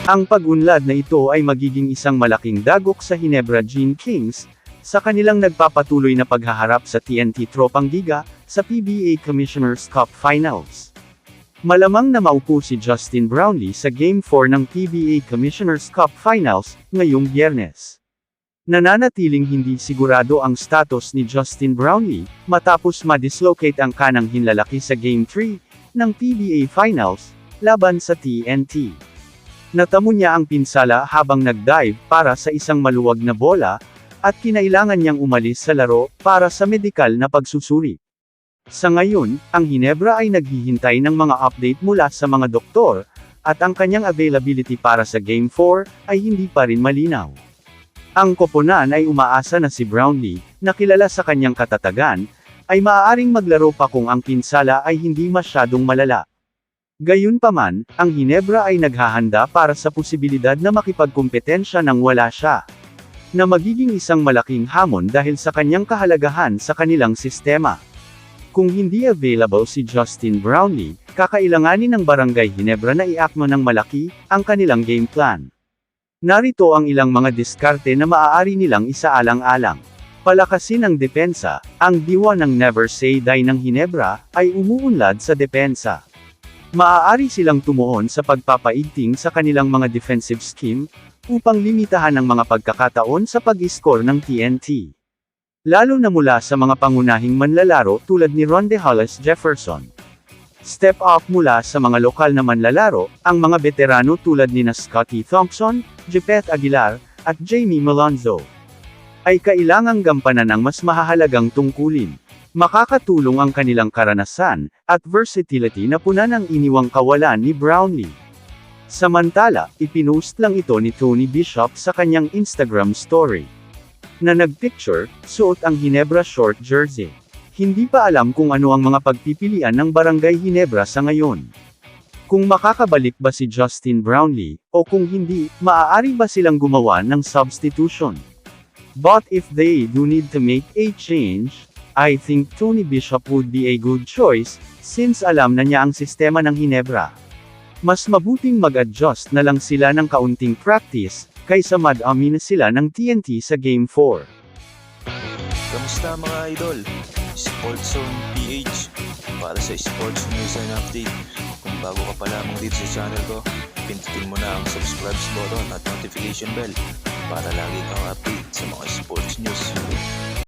Ang pag-unlad na ito ay magiging isang malaking dagok sa Ginebra Gene Kings, sa kanilang nagpapatuloy na paghaharap sa TNT Tropang Liga, sa PBA Commissioner's Cup Finals. Malamang na maupo si Justin Brownlee sa Game 4 ng PBA Commissioner's Cup Finals, ngayong Biyernes. Nananatiling hindi sigurado ang status ni Justin Brownlee, matapos ma-dislocate ang kanang hinlalaki sa Game 3, ng PBA Finals, laban sa TNT. Natamo niya ang pinsala habang nag-dive para sa isang maluwag na bola, at kinailangan niyang umalis sa laro para sa medikal na pagsusuri. Sa ngayon, ang Ginebra ay naghihintay ng mga update mula sa mga doktor, at ang kanyang availability para sa Game 4 ay hindi pa rin malinaw. Ang koponan ay umaasa na si Brownlee, na kilala sa kanyang katatagan, ay maaaring maglaro pa kung ang pinsala ay hindi masyadong malala. Gayunpaman, ang Ginebra ay naghahanda para sa posibilidad na makipagkumpetensya nang wala siya, na magiging isang malaking hamon dahil sa kanyang kahalagahan sa kanilang sistema. Kung hindi available si Justin Brownlee, kakailanganin ng Barangay Ginebra na iakma ng malaki ang kanilang game plan. Narito ang ilang mga diskarte na maaari nilang isaalang-alang. Palakasin ang depensa. Ang diwa ng Never Say Die ng Ginebra ay umuunlad sa depensa. Maaari silang tumuon sa pagpapaigting sa kanilang mga defensive scheme, upang limitahan ang mga pagkakataon sa pag-score ng TNT. Lalo na mula sa mga pangunahing manlalaro tulad ni Ronde Hollis Jefferson. Step up mula sa mga lokal na manlalaro, ang mga veterano tulad ni Scottie Thompson, Jepeth Aguilar, at Jamie Malonzo, ay kailangang gampanan ang mas mahahalagang tungkulin. Makakatulong ang kanilang karanasan, at versatility na punan ang iniwang kawalan ni Brownlee. Samantala, ipinost lang ito ni Tony Bishop sa kanyang Instagram story, na nagpicture, suot ang Ginebra short jersey. Hindi pa alam kung ano ang mga pagpipilian ng Barangay Ginebra sa ngayon. Kung makakabalik ba si Justin Brownlee, o kung hindi, maaari ba silang gumawa ng substitution? But if they do need to make a change, I think Tony Bishop would be a good choice, since alam na niya ang sistema ng Ginebra. Mas mabuting mag-adjust na lang sila ng kaunting practice, kaysa madami na sila ng TNT sa Game 4. Kamusta mga idol? Sports Zone PH para sa sports news and update. Kung bago ka pa lamang dito sa channel ko, pindutin mo na ang subscribe button at notification bell para lagi kang update sa mga sports news.